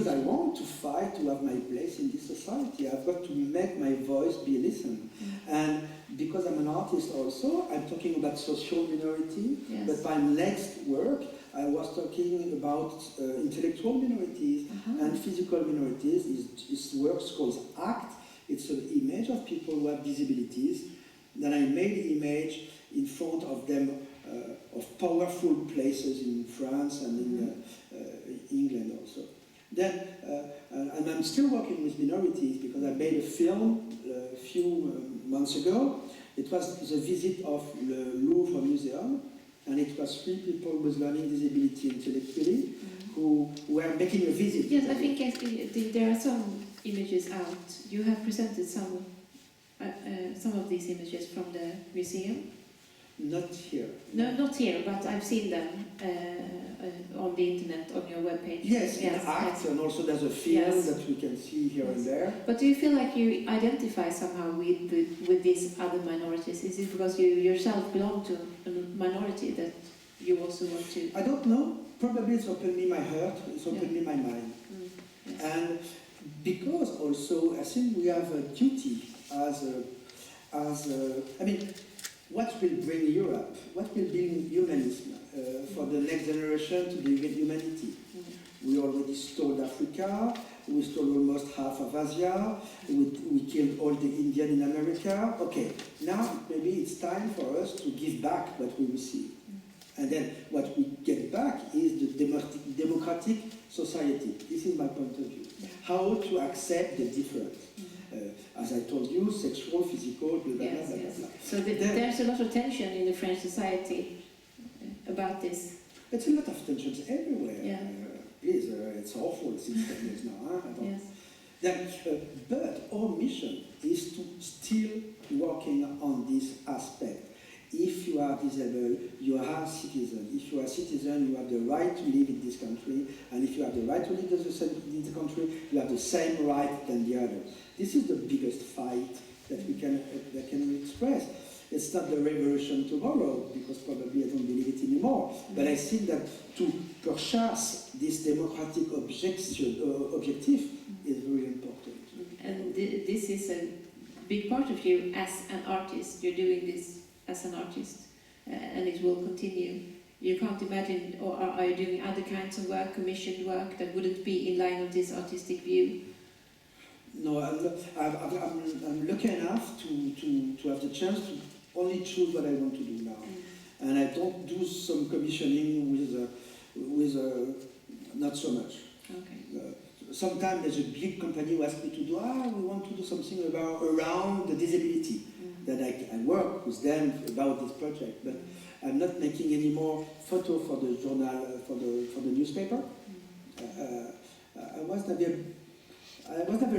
I want to fight to have my place in this society. I've got to make my voice be listened. And because I'm an artist also, I'm talking about social minority, but my next work, I was talking about intellectual minorities and physical minorities. This work called ACT. It's an image of people who have disabilities. Then I made the image in front of them of powerful places in France and in England also. Then, and I'm still working with minorities because I made a film a few months ago. It was the visit of the Louvre Museum, and it was 3 people with learning disability intellectually who were making a visit. Yes, I think there are some images out. You have presented some of these images from the museum. Not here. No, not here, but I've seen them on the internet, on your webpage. Yes, in ACT, and also there's a film that we can see here and there. But do you feel like you identify somehow with these other minorities? Is it because you yourself belong to a minority that you also want to... I don't know. Probably it's opened me my heart, it's opened me my mind. Yes. And because also, I think we have a duty as I mean, what will bring Europe? What will bring humanism for the next generation to bring humanity? We already stole Africa, we stole almost half of Asia, we killed all the Indian in America. Okay, now maybe it's time for us to give back what we receive. And then what we get back is the democratic society. This is my point of view. How to accept the difference. As I told you, sexual, physical, blah, blah, blah, blah, blah. So there's a lot of tension in the French society about this. It's a lot of tensions everywhere. Please, it's awful since 10 years now. Yes. But our mission is to still working on this aspect. If you are disabled, you are a citizen. If you are a citizen, you have the right to live in this country. And if you have the right to live in the country, you have the same right than the others. This is the biggest fight that we can express. It's not the revolution tomorrow, because probably I don't believe it anymore. But I think that to purchase this democratic objective is very important. And this is a big part of you as an artist. You're doing this as an artist, and it will continue. You can't imagine, or are you doing other kinds of work, commissioned work, that wouldn't be in line with this artistic view? No, I'm lucky enough to have the chance to only choose what I want to do now. And I don't do some commissioning with not so much. Okay. Sometimes there's a big company who asks me to do, we want to do something around the disability. That I work with them about this project, but I'm not making any more photo for the journal, for the newspaper. I was never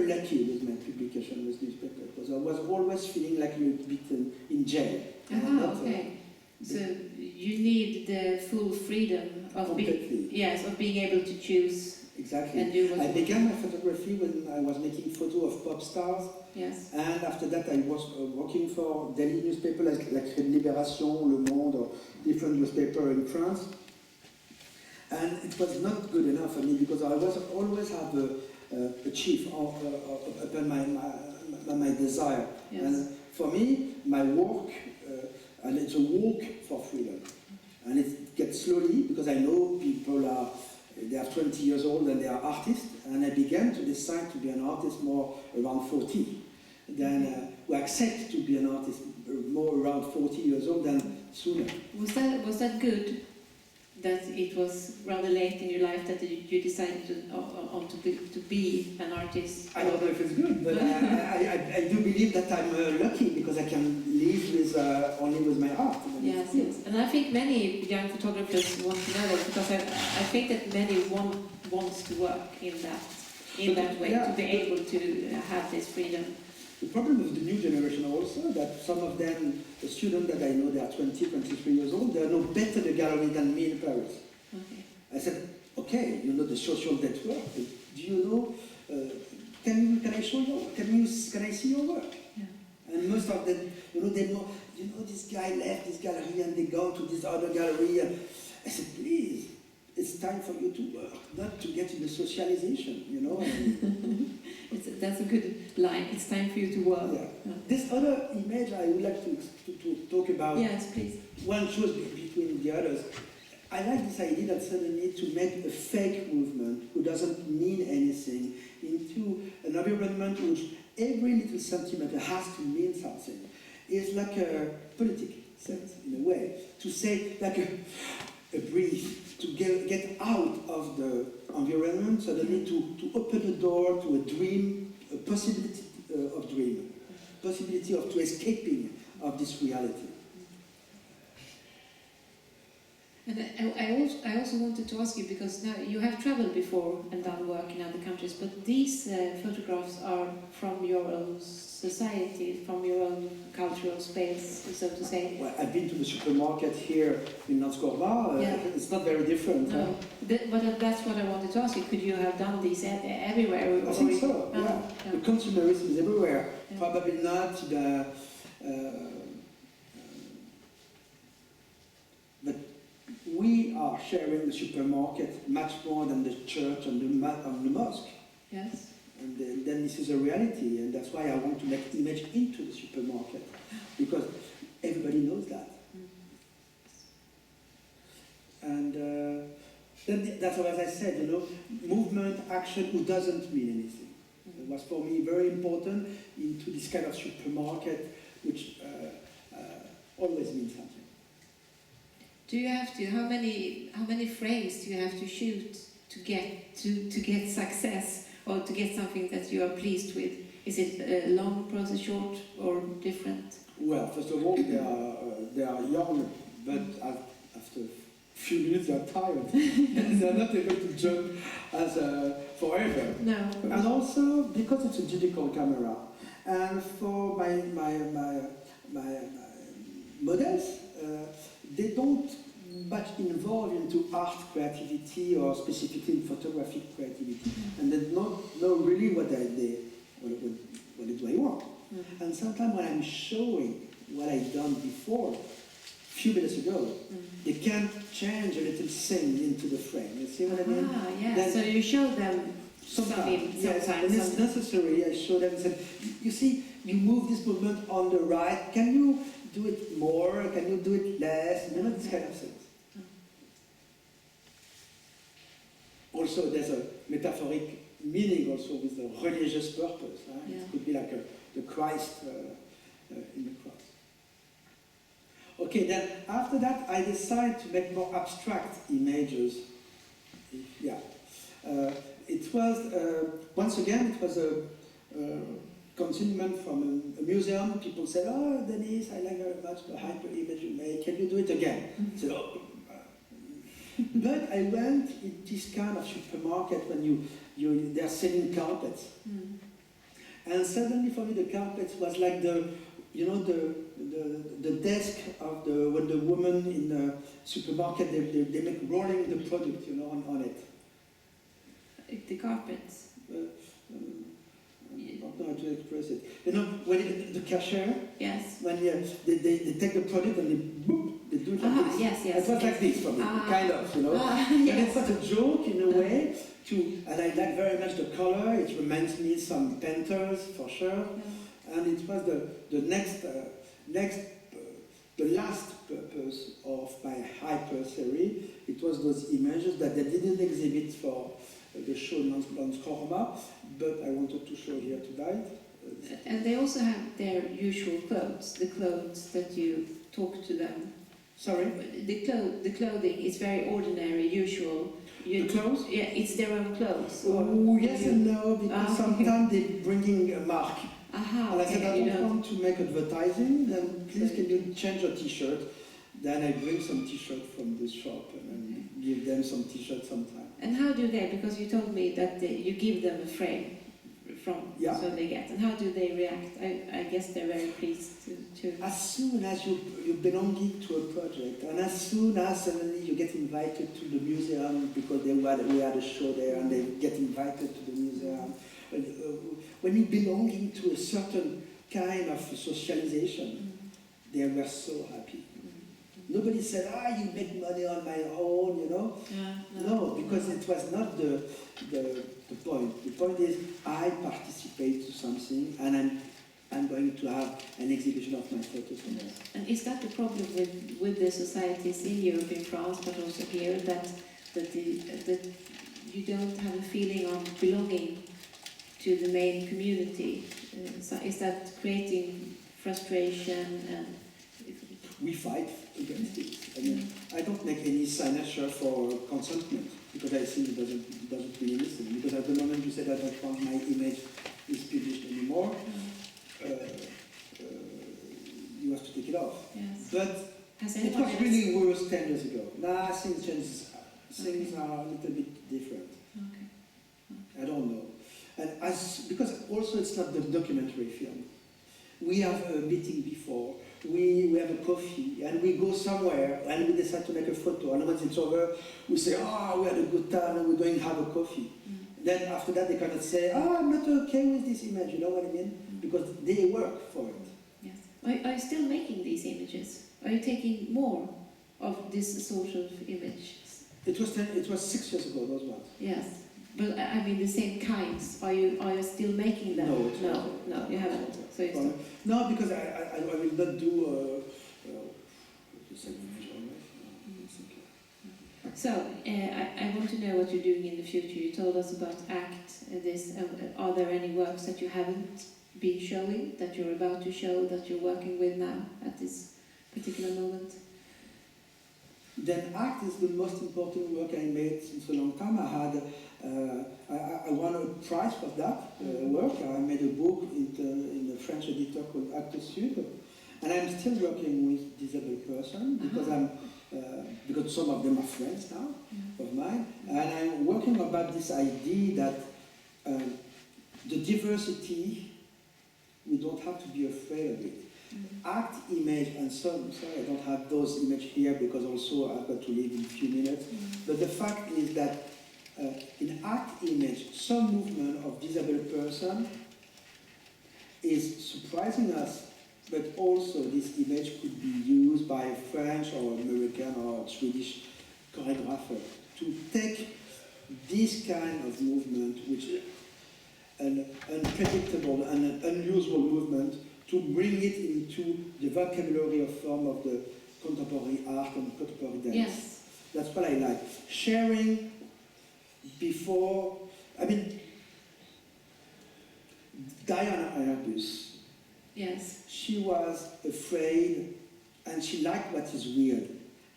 lucky with my publication with newspaper, because I was always feeling like a little bit in jail. Okay. So you need the full freedom of being able to choose. Exactly. And do I began my photography when I was making photo of pop stars. Yes. And after that I was working for daily newspapers like Libération, Le Monde, or different newspapers in France. And it was not good enough for me, because I was always have a chief upon my desire. Yes. And for me, my work, and it's a walk for freedom. And it gets slowly, because I know people they are 20 years old and they are artists, and I began to decide to be an artist more around 40. Then who accept to be an artist more around 40 years old than sooner. Was that good, that it was rather late in your life that you decided to be an artist? I don't know if it's good, but I do believe that I'm lucky, because I can live with only with my art. Yes. And I think many young photographers want to know that, because I think that many wants to work in that way, to be able to have this freedom. The problem with the new generation also, that some of them, the students that I know, they are 20, 23 years old, they are no better the gallery than me in Paris. Okay. I said, okay, you know the social network, do you know, can I show you, can I see your work? Yeah. And most of them, they know, this guy left this gallery and they go to this other gallery. And I said, please, it's time for you to work, not to get in the socialization, you know. That's a good line. It's time for you to work. Yeah. This other image I would like to talk about. Yes, please. One choice between the others. I like this idea that suddenly to make a fake movement who doesn't mean anything into an environment in which every little centimeter has to mean something is like a politic sense, in a way. To say, like a breathe, to get out of the environment, suddenly to open the door to a dream, a possibility of dream, possibility of to escaping of this reality. And I also wanted to ask you, because now you have traveled before and done work in other countries, but these photographs are from your own society, from your own cultural space, so to say. Well, I've been to the supermarket here in Landskrona. Yeah. It's not very different. No. Huh? But that's what I wanted to ask you. Could you have done these everywhere? I think so, yeah. Yeah. The consumerism is everywhere. Yeah. Probably not the... but we are sharing the supermarket much more than the church and the mosque. Yes. And then this is a reality, and that's why I want to make image into the supermarket, because everybody knows that. And then that's what, as I said, you know, movement, action, who doesn't mean anything. It was for me very important into this kind of supermarket, which always means something. Do you have to? How many frames do you have to shoot to get success, or to get something that you are pleased with? Is it a long process, short, or different? Well, first of all, they are young, but after a few minutes they are tired. They are not able to jump as forever. No. And also because it's a digital camera, and for my models, they don't much involve into art creativity or specifically in photographic creativity, and they don't know really what do I want. Mm-hmm. And sometimes when I'm showing what I've done before, a few minutes ago, they can't change a little thing into the frame. You see what I mean? Ah, yeah. Then so you show them sometimes, yes, when it's necessary, I show them and say, you see, you move this movement on the right, can you do it more, can you do it less, you know, this kind of things. Also, there's a metaphoric meaning also with the religious purpose. Huh? Yeah. It could be like the Christ in the cross. Okay, then after that, I decided to make more abstract images. Yeah. It was, once again, it was a consignment from a museum. People said, oh, Denis, I like very much the hyper image you made. Can you do it again? I said, oh. But I went in this kind of supermarket when they're selling carpets. And suddenly for me the carpets was like the desk of when the woman in the supermarket, they make rolling the product, you know, on it. The carpets. I don't know how to express it. You know, when the cashier, yes, when they take the product and they do it like this. Yes, It was like this for me, kind of, you know. Yes. And it's not a joke in a way. And I like very much the color. It reminds me some painters for sure. Yeah. And it was the last purpose of my hyper series. It was those images that they didn't exhibit for the show Landskrona, but I wanted to show here tonight. And they also have their usual clothes, the clothes that you talk to them. Sorry? The clothing is very ordinary, usual. The clothes? Yeah, it's their own clothes. Oh, yes and no, because sometimes they're bringing a mark. Aha, and I said, I don't want to make advertising, then please can you change your t-shirt? Then I bring some t-shirt from this shop and give them some t-shirt sometime. And how do they, because you told me that you give them a frame so they get, and how do they react? I guess they're very pleased to... As soon as you're belonging to a project, and as soon as suddenly you get invited to the museum, because we had a show there and they get invited to the museum, when you're belonging to a certain kind of socialization, they were so happy. Nobody said, you make money on my own, you know. No, because it was not the point. The point is I participate to something, and I'm going to have an exhibition of my photos. And is that the problem with the societies in Europe, in France, but also here, that you don't have a feeling of belonging to the main community? So is that creating frustration? And we fight against it. I mean, I don't make any signature for consentment because I think it doesn't really listen. Because at the moment you said I don't want my image is published anymore, you have to take it off. Yes. But it was really worse 10 years ago. Now things change. Things are a little bit different. Okay. I don't know. And because also it's not the documentary film. We have a meeting before, we have a coffee, and we go somewhere, and we decide to make a photo, and once it's over, we say, we had a good time, and we're going to have a coffee. Then after that, they cannot say, I'm not okay with this image, you know what I mean? Because they work for it. Yes. Are you still making these images? Are you taking more of this social image? It was 6 years ago, those ones. Yes. But I mean the same kinds. Are you still making them? No, you haven't. So it's no, because I will not do the same image always. So I want to know what you're doing in the future. You told us about ACT. Are there any works that you haven't been showing that you're about to show that you're working with now at this particular moment? Then ACT is the most important work I made since a long time. I won a prize for that work. I made a book in the French editor called Actes Sud, and I'm still working with disabled persons because some of them are friends now of mine, and I'm working about this idea that the diversity, we don't have to be afraid of it. ACT image, and sorry I don't have those images here because also I've got to leave in a few minutes, but the fact is that in ACT image, some movement of disabled person is surprising us, but also this image could be used by a French or American or Swedish choreographer to take this kind of movement, which is an unpredictable and an unusual movement, to bring it into the vocabulary of form of the contemporary art and contemporary dance. Yes. That's what I like. Sharing before, Diana Airbus. Yes. She was afraid and she liked what is weird.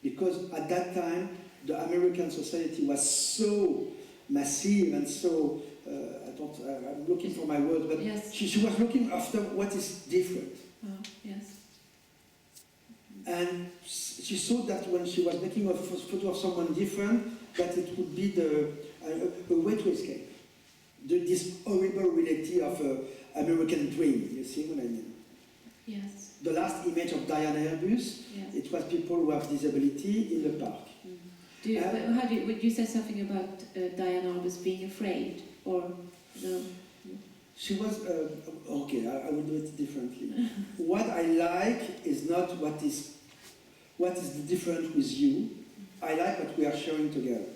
Because at that time, the American society was so massive and so I'm looking for my word, but yes. she was looking after what is different. Oh, yes. And she saw that when she was making a photo of someone different, that it would be a way to escape this horrible reality of an American dream. You see what I mean? Yes. The last image of Diana Airbus, it was people who have disability in the park. Would you say something about Diana Airbus being afraid, or no? She was okay. I will do it differently. What I like is not what is the difference with you. I like what we are sharing together.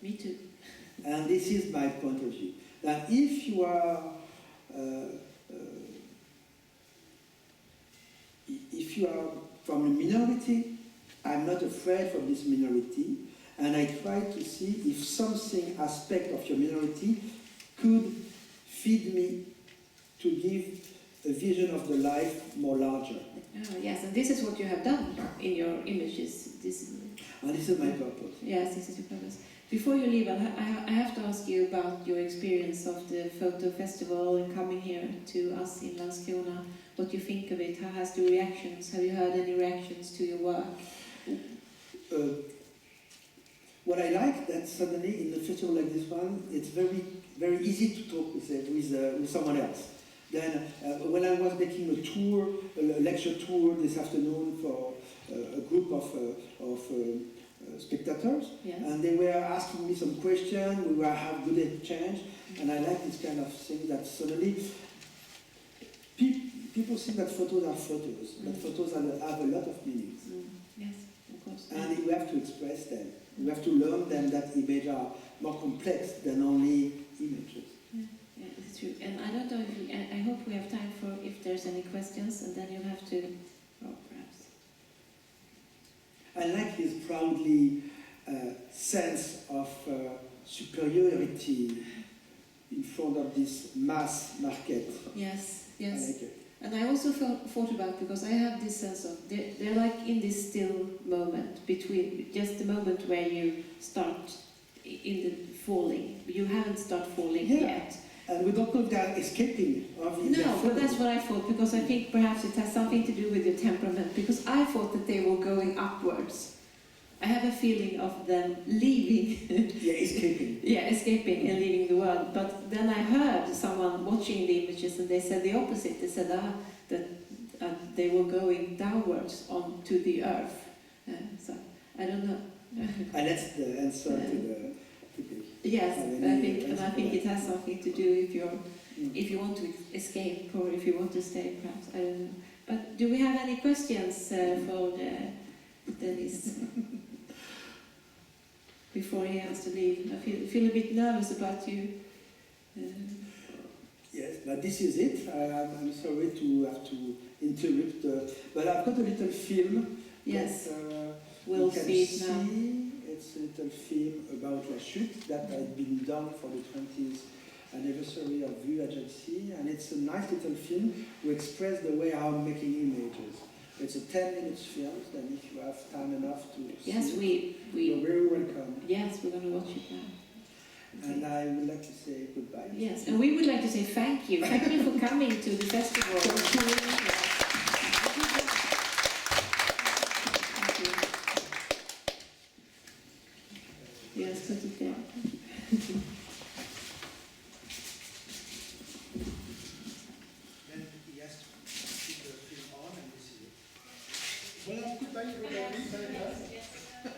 Me too. And this is my point of view. That if you are from a minority, I'm not afraid of this minority, and I try to see if something aspect of your minority could feed me to give a vision of the life more larger. Oh, yes, and this is what you have done in your images. And this is my purpose. Yes, this is your purpose. Before you leave, I have to ask you about your experience of the photo festival and coming here to us in Landskrona. What you think of it? How has the reactions? Have you heard any reactions to your work? What I like that suddenly in a festival like this one, it's very, very easy to talk with someone else. Then when I was making a lecture tour this afternoon for a group of spectators, and they were asking me some questions, we were having good exchange, and I like this kind of thing that suddenly people think that photos are photos, but photos have a lot of meanings. Yes, of course. And we have to express them. We have to learn them that images are more complex than only images. Yeah, it's true. And I don't know if I hope we have time for if there's any questions, and then you'll have to, perhaps. I like his proudly sense of superiority in front of this mass market. Yes, I yes. like it. And I also thought about, because I have this sense of, they're like in this still moment, between, just the moment where you start in the falling. You haven't started falling yet. And we don't know if they're escaping. No, but that's what I thought, because I think perhaps it has something to do with your temperament, because I thought that they were going upwards. I have a feeling of them leaving. Escaping. Escaping and leaving the world. But then I heard someone watching the images, and they said the opposite. They said that they were going downwards onto the earth. So I don't know. And that's the answer to the topic. Yes, I think it has something to do if you want to escape or if you want to stay. Perhaps I don't know. But do we have any questions for Denis? Before he has to leave. I feel a bit nervous about you. Yes, but this is it. I'm sorry to have to interrupt, but I've got a little film. Yes, that, we'll see it now. It's a little film about La Chute that had been done for the 20th anniversary of Vue Agency, and it's a nice little film to express the way I'm making images. It's a 10-minute film, and if you have time enough to see it, you're very welcome. Yes, we're going to watch it now. And I would like to say goodbye. Yes, and we would like to say thank you. Thank you for coming to the festival. Thank you. Yes, put it there. Well, goodbye everybody. Bye.